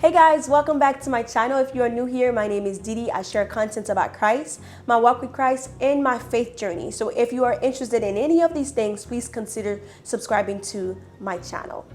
Hey guys, welcome back to my channel. If you are new here, my name is Didi. I share content about Christ, my walk with Christ, and my faith journey. So if you are interested in any of these things, please consider subscribing to my channel.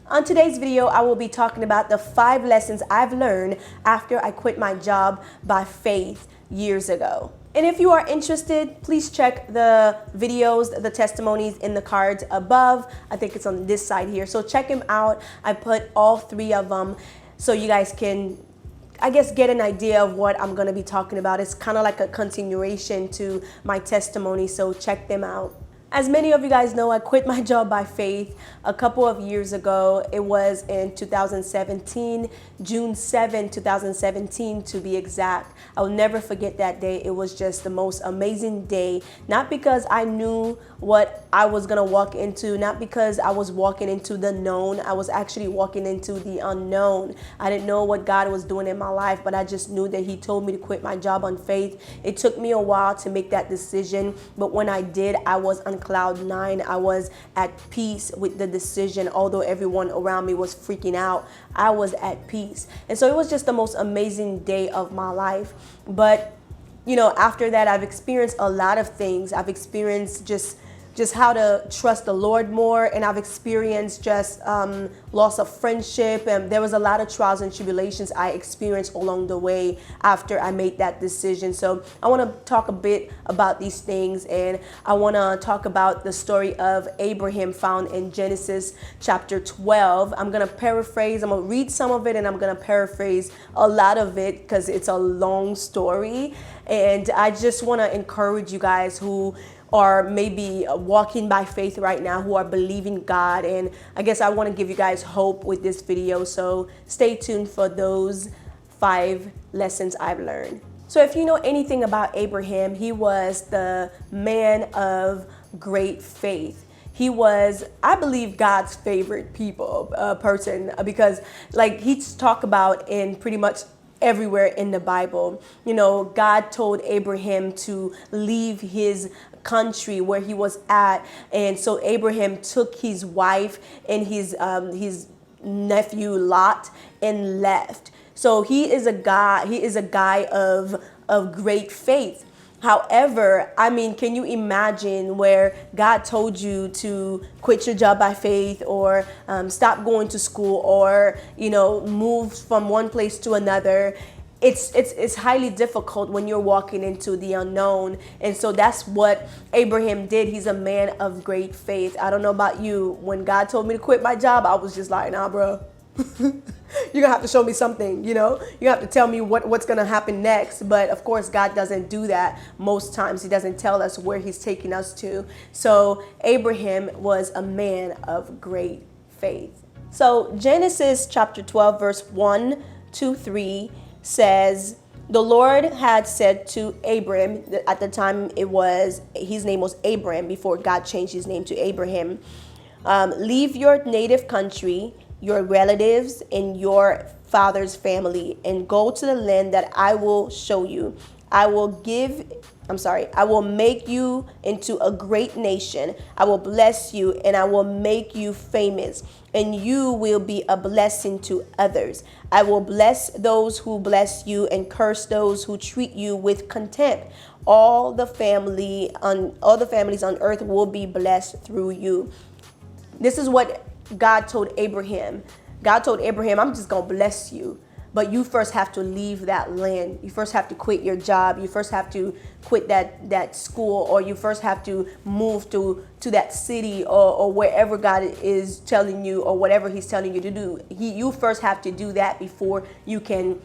On today's video, I will be talking about the 5 lessons I've learned after I quit my job by faith years ago. And if you are interested, please check the videos, the testimonies in the cards above. I think it's on this side here. So check them out. I put all 3 of them so you guys can, I guess, get an idea of what I'm going to be talking about. It's kind of like a continuation to my testimony, so check them out. As many of you guys know, I quit my job by faith a couple of years ago. It was in 2017, June 7, 2017 to be exact. I will never forget that day. It was just the most amazing day, not because I knew what I was gonna walk into, not because I was walking into the known. I was actually walking into the unknown. I didn't know what God was doing in my life, but I just knew that He told me to quit my job on faith. It took me a while to make that decision, but when I did, I was on cloud 9. I was at peace with the decision. Although everyone around me was freaking out, I was at peace. And so it was just the most amazing day of my life. But you know, after that, I've experienced a lot of things. I've experienced just how to trust the Lord more, and I've experienced just loss of friendship, and there was a lot of trials and tribulations I experienced along the way after I made that decision. So I want to talk a bit about these things, and I want to talk about the story of Abraham found in Genesis chapter 12. I'm going to paraphrase. I'm going to read some of it, and I'm going to paraphrase a lot of it because it's a long story. And I just want to encourage you guys who are maybe walking by faith right now, who are believing God. And I guess I want to give you guys hope with this video. So stay tuned for those 5 lessons I've learned. So if you know anything about Abraham, he was the man of great faith. He was, I believe, God's favorite person, because like he's talked about in pretty much everywhere in the Bible. You know, God told Abraham to leave his country where he was at, and so Abraham took his wife and his nephew Lot and left. So he is a guy of great faith. However, I mean, can you imagine where God told you to quit your job by faith, or stop going to school, or, you know, move from one place to another? It's highly difficult when you're walking into the unknown. And so that's what Abraham did. He's a man of great faith. I don't know about you. When God told me to quit my job, I was just like, nah, bro. You're gonna have to show me something, you know? You have to tell me what's gonna happen next. But of course, God doesn't do that most times. He doesn't tell us where He's taking us to. So Abraham was a man of great faith. So Genesis chapter 12, verse 1 to 3 says, the Lord had said to Abram, at the time his name was Abram before God changed his name to Abraham, leave your native country, your relatives, and your father's family, and go to the land that I will show you. I will make you into a great nation. I will bless you, and I will make you famous, and you will be a blessing to others. I will bless those who bless you, and curse those who treat you with contempt. All the families on earth will be blessed through you. This is what God told Abraham. God told Abraham, I'm just going to bless you. But you first have to leave that land. You first have to quit your job. You first have to quit that school, or you first have to move to that city, or wherever God is telling you, or whatever He's telling you to do. You first have to do that before you can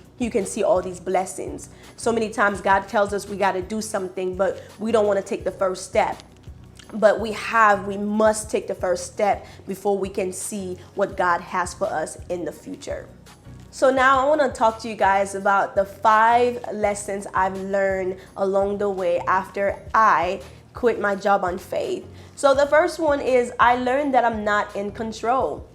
see all these blessings. So many times God tells us we got to do something, but we don't want to take the first step. But we must take the first step before we can see what God has for us in the future. So now I want to talk to you guys about the 5 lessons I've learned along the way after I quit my job on faith. So the first one is I learned that I'm not in control.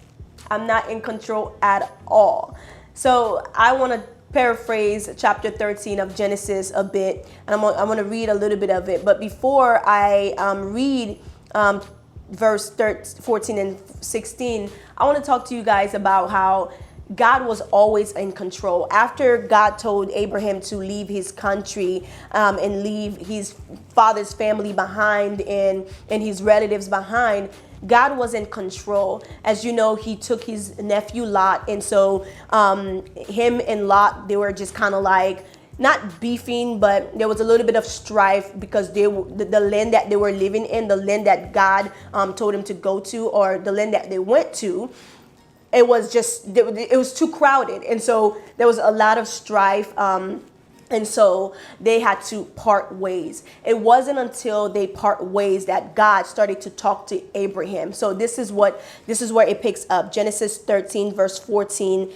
I'm not in control at all. So I want to paraphrase chapter 13 of Genesis a bit, and I'm going to read a little bit of it. But before I read verse 14 and 16, I want to talk to you guys about how God was always in control. After God told Abraham to leave his country and leave his father's family behind and his relatives behind, God was in control. As you know, he took his nephew Lot, and so him and Lot, they were just kind of like not beefing, but there was a little bit of strife because the land that they were living in, the land that God told him to go to, or the land that they went to, it was too crowded, and so there was a lot of strife. And so they had to part ways. It wasn't until they part ways that God started to talk to Abraham. So this is where it picks up. Genesis 13, verse 14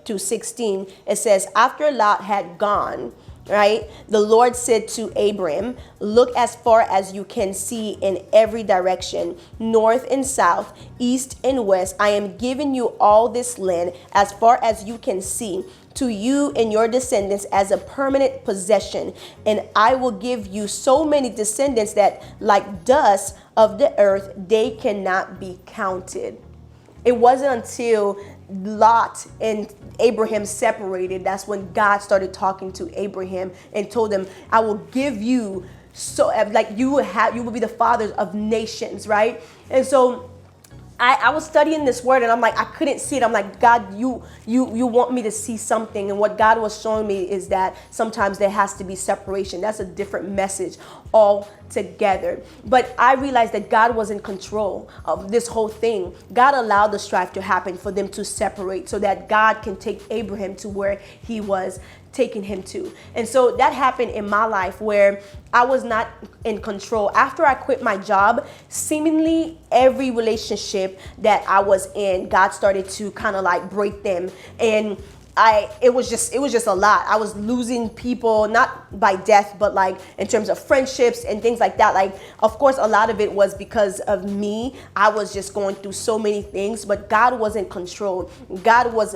to 16. It says, after Lot had gone, right, the Lord said to Abram, look as far as you can see in every direction, north and south, east and west. I am giving you all this land as far as you can see, to you and your descendants as a permanent possession. And I will give you so many descendants that, like dust of the earth, they cannot be counted. It wasn't until Lot and Abraham separated, that's when God started talking to Abraham and told him, I will give you, so like you will be the fathers of nations, right? And so I was studying this word and I'm like, I couldn't see it. I'm like, God, you want me to see something. And what God was showing me is that sometimes there has to be separation. That's a different message altogether. But I realized that God was in control of this whole thing. God allowed the strife to happen for them to separate so that God can take Abraham to where he was taking him to. And so that happened in my life where I was not in control. After I quit my job, seemingly every relationship that I was in, God started to kind of like break them. And it was just a lot. I was losing people, not by death, but like in terms of friendships and things like that. Like, of course, a lot of it was because of me. I was just going through so many things, but God was in control. God was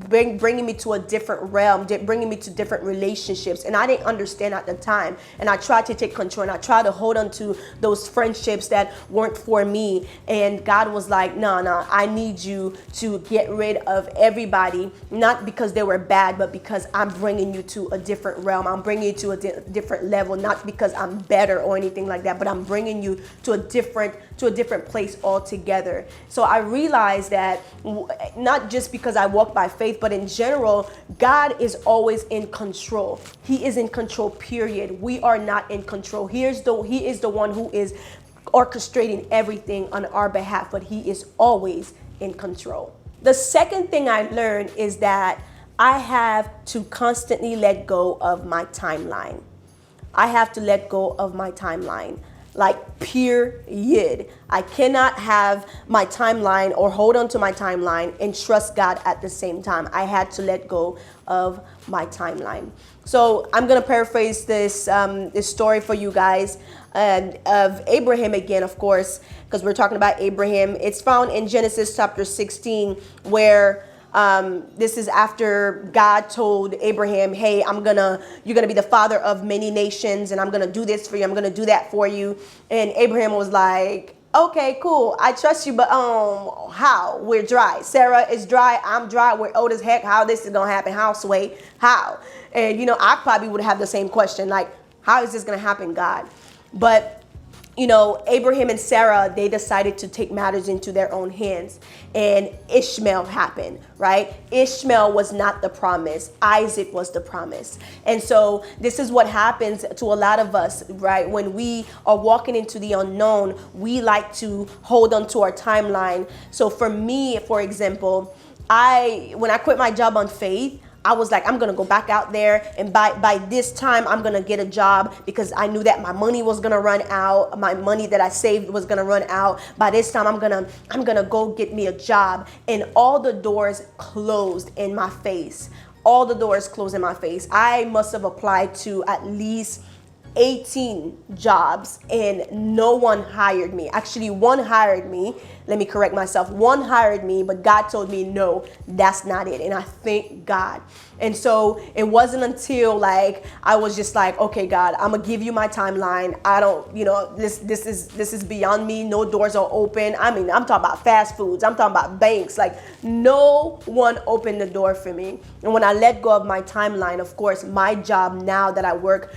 bringing me to a different realm, bringing me to different relationships. And I didn't understand at the time. And I tried to take control and I tried to hold on to those friendships that weren't for me. And God was like, no, I need you to get rid of everybody, not because they were bad, but because I'm bringing you to a different realm. I'm bringing you to a different level, not because I'm better or anything like that, but I'm bringing you to a different place altogether. So I realized that not just because I walk by faith, but in general, God is always in control. He is in control, period. We are not in control. He is the one who is orchestrating everything on our behalf, but he is always in control. The second thing I learned is that I have to constantly let go of my timeline. I have to let go of my timeline, like period. I cannot have my timeline or hold on to my timeline and trust God at the same time. I had to let go of my timeline. So I'm going to paraphrase this story for you guys of Abraham again, of course, because we're talking about Abraham. It's found in Genesis chapter 16, where this is after God told Abraham, hey, you're gonna be the father of many nations, and I'm gonna do this for you, I'm gonna do that for you. And Abraham was like, okay, cool, I trust you, but how? We're dry. Sarah is dry, I'm dry, we're old as heck. How this is gonna happen? How, Sway? How? And I probably would have the same question, like, how is this gonna happen, God? But Abraham and Sarah, they decided to take matters into their own hands, and Ishmael happened, right? Ishmael was not the promise. Isaac was the promise. And so this is what happens to a lot of us, right? When we are walking into the unknown, we like to hold on to our timeline. So for me, for example, when I quit my job on faith, I was like, I'm going to go back out there, and by this time I'm going to get a job, because I knew that my money was going to run out. My money that I saved was going to run out. By this time I'm going to go get me a job, and all the doors closed in my face. All the doors closed in my face. I must have applied to at least 18 jobs and no one hired me. Actually, one hired me. let me correct myself. One hired me, but God told me, no, that's not it. And I thank God. And so it wasn't until like I was just like, okay, God, I'm gonna give you my timeline. I don't, this is beyond me. No doors are open. I mean, I'm talking about fast foods. I'm talking about banks. Like no one opened the door for me. And when I let go of my timeline, of course, my job now that I work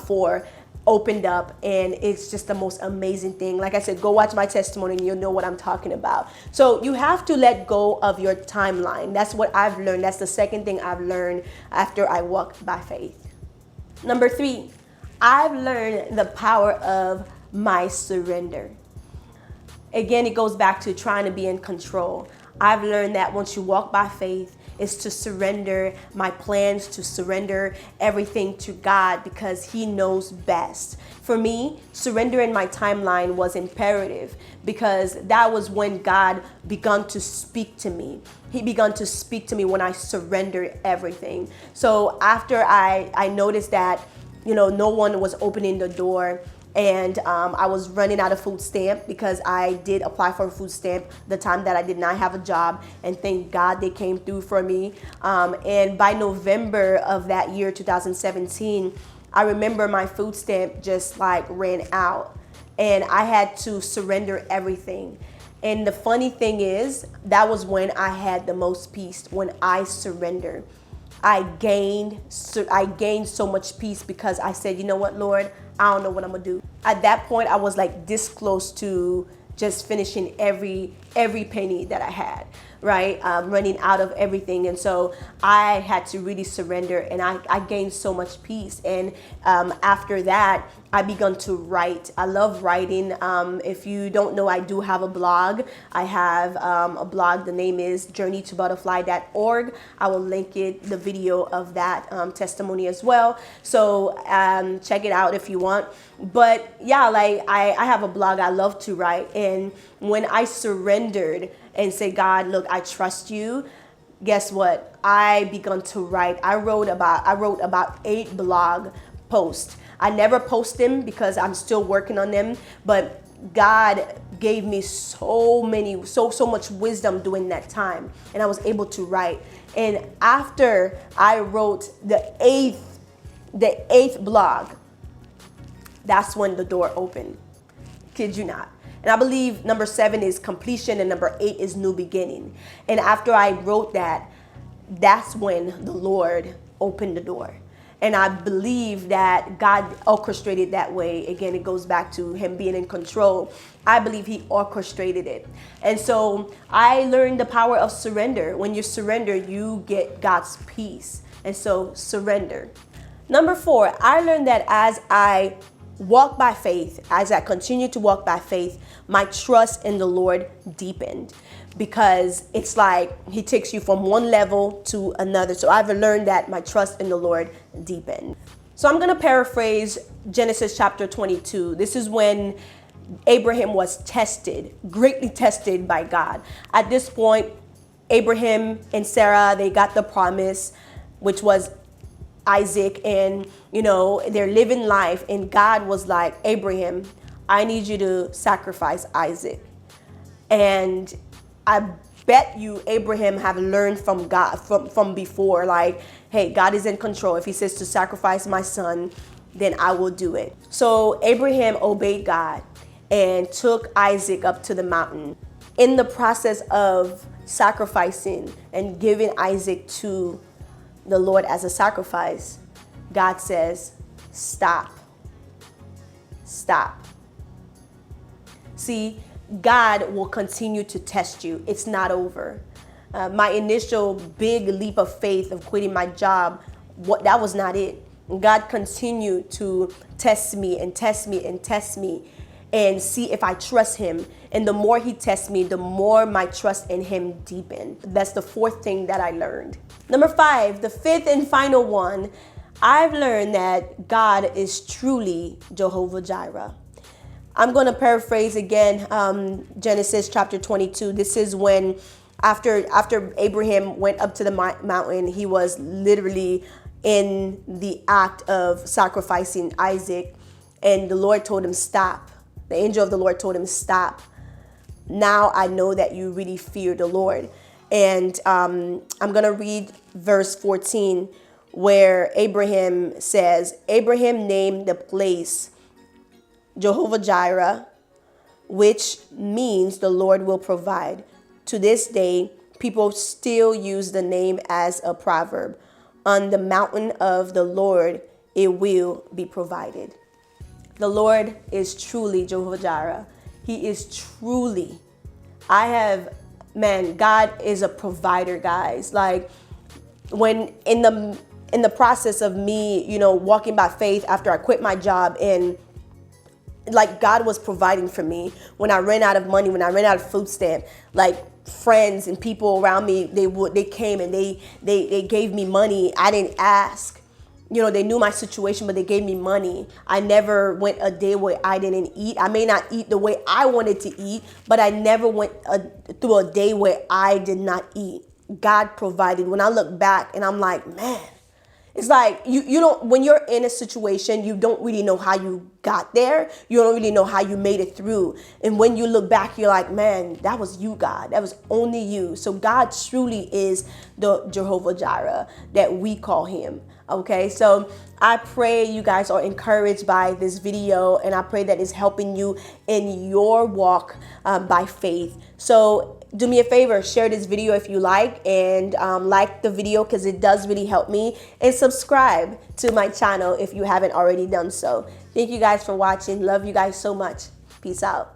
for opened up, and it's just the most amazing thing. Like I said, go watch my testimony and you'll know what I'm talking about. So you have to let go of your timeline. That's what I've learned. That's the second thing I've learned after I walked by faith. Number 3, I've learned the power of my surrender. Again, it goes back to trying to be in control. I've learned that once you walk by faith, is to surrender my plans, to surrender everything to God, because He knows best. For me, surrendering my timeline was imperative, because that was when God began to speak to me. He began to speak to me when I surrendered everything. So after I noticed that, no one was opening the door, and I was running out of food stamp, because I did apply for a food stamp the time that I did not have a job, and thank God they came through for me. And by November of that year, 2017, I remember my food stamp just like ran out, and I had to surrender everything. And the funny thing is, that was when I had the most peace, when I surrendered. I gained so much peace, because I said, you know what, Lord, I don't know what I'm gonna do. At that point, I was like this close to just finishing every penny that I had, right? Running out of everything. And so I had to really surrender, and I gained so much peace. And after that, I began to write. I love writing. If you don't know, I do have a blog. I have a blog. The name is journeytobutterfly.org. I will link the video of that testimony as well. So check it out if you want. But yeah, like I have a blog. I love to write. And when I surrendered and say, God, look, I trust you, guess what? I began to write. I wrote about 8 blog posts. I never post them because I'm still working on them, but God gave me so much wisdom during that time, and I was able to write. And after I wrote the eighth blog, that's when the door opened. Kid you not. And I believe number 7 is completion, and number 8 is new beginning. And after I wrote that, that's when the Lord opened the door. And I believe that God orchestrated that way. Again, it goes back to Him being in control. I believe He orchestrated it. And so I learned the power of surrender. When you surrender, you get God's peace. And so surrender. Number 4, I learned that as I walk by faith, as I continue to walk by faith, my trust in the Lord deepened, because it's like He takes you from one level to another. So I've learned that my trust in the Lord deepened. So I'm going to paraphrase Genesis chapter 22. This is when Abraham was tested, greatly tested by God. At this point, Abraham and Sarah, they got the promise, which was Isaac, and they're living life, and God was like, Abraham, I need you to sacrifice Isaac. And I bet you Abraham have learned from God from before, like, hey, God is in control. If He says to sacrifice my son, then I will do it. So Abraham obeyed God and took Isaac up to the mountain. In the process of sacrificing and giving Isaac to the Lord as a sacrifice, God says, stop. See, God will continue to test you. It's not over. My initial big leap of faith of quitting my job, that was not it. God continued to test me and test me and test me and see if I trust Him. And the more He tests me, the more my trust in Him deepened. That's the 4th thing that I learned. Number 5, the 5th and final one, I've learned that God is truly Jehovah Jireh. I'm going to paraphrase again Genesis chapter 22. This is when after Abraham went up to the mountain, he was literally in the act of sacrificing Isaac, and the Lord told him stop. The angel of the Lord told him stop. now I know that you really fear the Lord. And I'm going to read verse 14, where Abraham says, Abraham named the place Jehovah Jireh, which means the Lord will provide. To this day, people still use the name as a proverb. On the mountain of the Lord, it will be provided. The Lord is truly Jehovah Jireh. He is truly, God is a provider, guys. Like, when in the process of me, walking by faith after I quit my job, and like, God was providing for me when I ran out of money, when I ran out of food stamp. Like, friends and people around me, they came and they gave me money. I didn't ask. They knew my situation, but they gave me money. I never went a day where I didn't eat. I may not eat the way I wanted to eat, but I never went through a day where I did not eat. God provided. When I look back and I'm like, man, it's like you don't, when you're in a situation, you don't really know how you got there. You don't really know how you made it through. And when you look back, you're like, man, that was you, God. That was only you. So God truly is the Jehovah Jireh that we call him. Okay, so I pray you guys are encouraged by this video, and I pray that it's helping you in your walk by faith. So do me a favor, share this video if you like, and like the video, because it does really help me, and subscribe to my channel if you haven't already done so. Thank you guys for watching. Love you guys so much. Peace out.